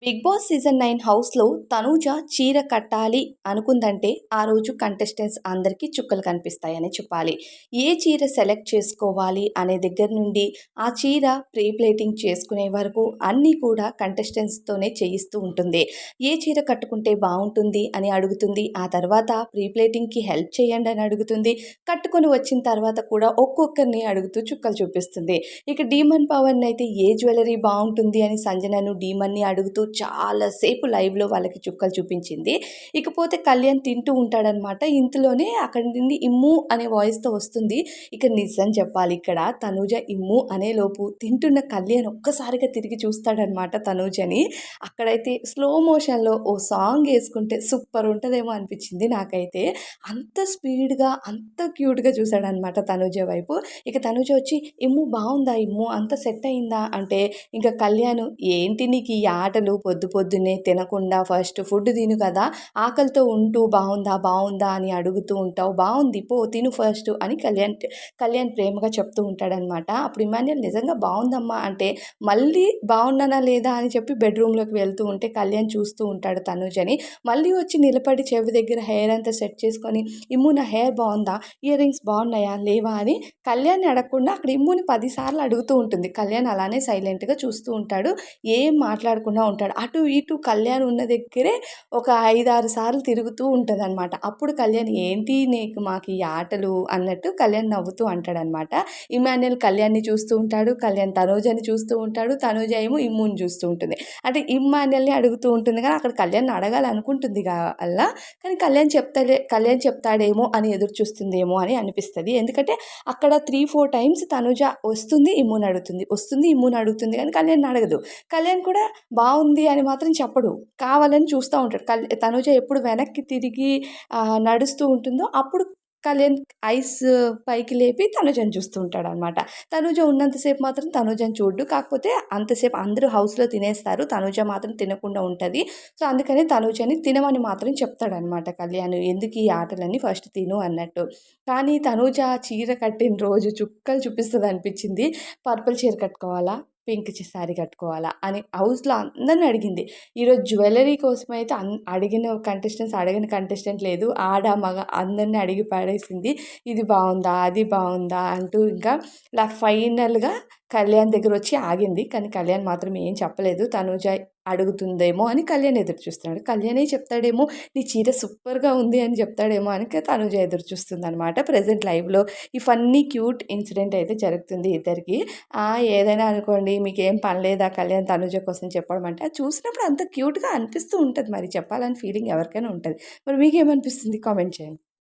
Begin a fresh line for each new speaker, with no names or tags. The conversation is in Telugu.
బిగ్ బాస్ సీజన్ 9 హౌస్‌లో తనూజ చీర కట్టాలి అనుకుందంటే, ఆ రోజు కంటెస్టెంట్స్ అందరికీ చుక్కలు కనిపిస్తాయనే చెప్పాలి. ఏ చీర సెలెక్ట్ చేసుకోవాలి అనే దగ్గర నుండి, ఆ చీర ప్రీ ప్లేటింగ్ చేసుకునే వరకు అన్నీ కూడా కంటెస్టెంట్స్‌తోనే చేయిస్తూ ఉంటుంది. ఏ చీర కట్టుకుంటే బావుంటుంది అని అడుగుతుంది. ఆ తర్వాత ప్రీ ప్లేటింగ్‌కి హెల్ప్ చేయండి అని అడుగుతుంది. కట్టుకొని వచ్చిన తర్వాత కూడా ఒక్కొక్కరిని అడుగుతూ చుక్కలు చూపిస్తుంది. ఇక డీమన్ పవన్‌నైతే ఏ జ్యువెలరీ బావుంటుంది అని సంజనను, డీమన్‌ని అడుగుతూ చాలా సేపు లైవ్‌లో వాళ్ళకి చుక్కలు చూపించింది. ఇకపోతే కళ్యాణ్ తింటూ ఉంటాడనమాట. ఇంతలోనే అక్కడి నుండి ఇమ్ము అనే వాయిస్‌తో వస్తుంది. ఇక నిజం చెప్పాలి ఇక్కడ తనూజ ఇమ్ము అనేలోపు తింటున్న కళ్యాణ్ ఒక్కసారిగా తిరిగి చూస్తాడనమాట తనూజని. అక్కడైతే స్లో మోషన్‌లో ఓ సాంగ్ యేసుకుంటే సూపర్ ఉంటదేమో అనిపించింది నాకైతే. అంత స్పీడ్‌గా, అంత క్యూట్‌గా చూసాడనమాట తనూజ వైపు. ఇక తనూజ వచ్చి "ఇమ్ము బావుందా ఇమ్ము? అంత సెట్ అయిందా?" అంటే ఇంక కళ్యాణ్ "ఏంటి నీకు ఈ ఆటలు పొద్దు పొద్దున్నే తినకుండా ఫస్ట్ ఫుడ్ తిను కదా! ఆకలితో ఉంటూ బావుందా? బావుందా? అని అడుగుతూ ఉంటావు. బావుంది పో తిను ఫస్ట్" అని కళ్యాణ్ ప్రేమగా చెప్తూ ఉంటాడనమాట. అప్పుడు ఇమాన్యుయల్ "నిజంగా బావుందమ్మా" అంటే మళ్ళీ బావున్నానా లేదా అని చెప్పి బెడ్‌రూమ్‌లోకి వెళ్తూ ఉంటే కళ్యాణ్ చూస్తూ ఉంటాడు తనూజని. మళ్ళీ వచ్చి నిలబడి చెవి దగ్గర హెయిర్ అంతా సెట్ చేసుకొని "ఇమ్ము నా హెయిర్ బావుందా? ఇయర్ రింగ్స్ బావున్నాయా? లేవా?" అని కళ్యాణ్‌ని అడగకుండా అక్కడ ఇమ్ముని 10 సార్లు అడుగుతూ ఉంటుంది. కళ్యాణ్ అలానే సైలెంట్‌గా చూస్తూ ఉంటాడు. ఏం మాట్లాడకుండా ఉంటాడు. అటు ఇటు కళ్యాణ్ ఉన్న దగ్గరే ఒక 5, 6 సార్లు తిరుగుతూ ఉంటదనమాట. అప్పుడు కళ్యాణ్ "ఏంటి నీకు మాకు ఈ ఆటలు" అన్నట్టు కళ్యాణ్ నవ్వుతూ అంటాడనమాట. ఇమాన్యుయల్ కళ్యాణ్‌ని చూస్తూ ఉంటాడు. కళ్యాణ్ తనూజని చూస్తూ ఉంటాడు. తనూజ ఏమో ఇమ్ముని చూస్తూ ఉంటుంది. అంటే ఇమ్మాన్యుయల్‌ని అడుగుతూ ఉంటుంది గానీ అక్కడ కళ్యాణ్‌ని అడగాలనుకుంటుంది అల్లా. కానీ కళ్యాణ్ చెప్తాడేమో అని ఎదురు చూస్తుందేమో అని అనిపిస్తది. ఎందుకంటే అక్కడ 3, 4 టైమ్స్ తనుజ వస్తుంది, ఇమ్ముని అడుగుతుంది. వస్తుంది, ఇమ్ముని అడుగుతుంది కానీ కళ్యాణ్‌ని అడగదు. కళ్యాణ్ కూడా బావుంది అని మాత్రం చెప్పడు. కావాలని చూస్తా ఉంటాడు. తనుజ ఎప్పుడు వెనక్కి తిరిగి నడుస్తూ ఉంటుందో అప్పుడు కళ్యాణ్ ఐస్ పైకి లేపి తనుజని చూస్తూ ఉంటాడనమాట. తనుజ ఉన్నంత సేపు మాత్రం తనుజని చూడడు. కాకపోతే అంతసేపు అందరూ హౌస్‌లో తినేస్తారు. తనుజ మాత్రం తినకుండా ఉంటది. సో, అందుకని తనుజని తినమని మాత్రం చెప్తాడనమాట కళ్యాణ్. ఎందుకు ఈ ఆటలన్నీ ఫస్ట్ తిను అన్నట్టు. కానీ తనూజ చీర కట్టిన రోజు చుక్కలు చూపిస్తదనిపించింది. పర్పుల్ చీర కట్టుకోవాలా? పింక్ శారీ కట్టుకోవాలా? అని హౌస్‌లో అందరిని అడిగింది. ఈరోజు జ్యువెలరీ కోసమైతే అడిగిన కంటెస్టెంట్ లేదు. ఆడ, మగ అందరిని అడిగి పడేసింది. ఇది బావుందా? అది బావుందా? అంటూ ఇంకా ఫైనల్‌గా కళ్యాణ్ దగ్గరొచ్చి ఆగింది. కానీ కళ్యాణ్ మాత్రం ఏం చెప్పలేదు. తనూజ అడుగుతుందేమో అని కళ్యాణ్ ఎదురు చూస్తున్నాడు. కళ్యాణే చెప్తాడేమో నీ చీర సూపర్‌గా ఉంది అని చెప్తాడేమో అని తనుజ ఎదురు చూస్తుందనమాట. ప్రెజెంట్ లైవ్‌లో ఈ ఫన్నీ క్యూట్ ఇన్సిడెంట్ అయితే జరుగుతుంది ఇద్దరికీ. ఏదైనా అనుకోండి మీకేం పని లేదా కళ్యాణ్ తనుజ కోసం చెప్పడం అంటే, అది చూసినప్పుడు అంత క్యూట్‌గా అనిపిస్తూ ఉంటది మరి చెప్పాలని ఫీలింగ్ ఎవరికైనా ఉంటది. మరి మీకేమనిపిస్తుంది కామెంట్ చేయండి.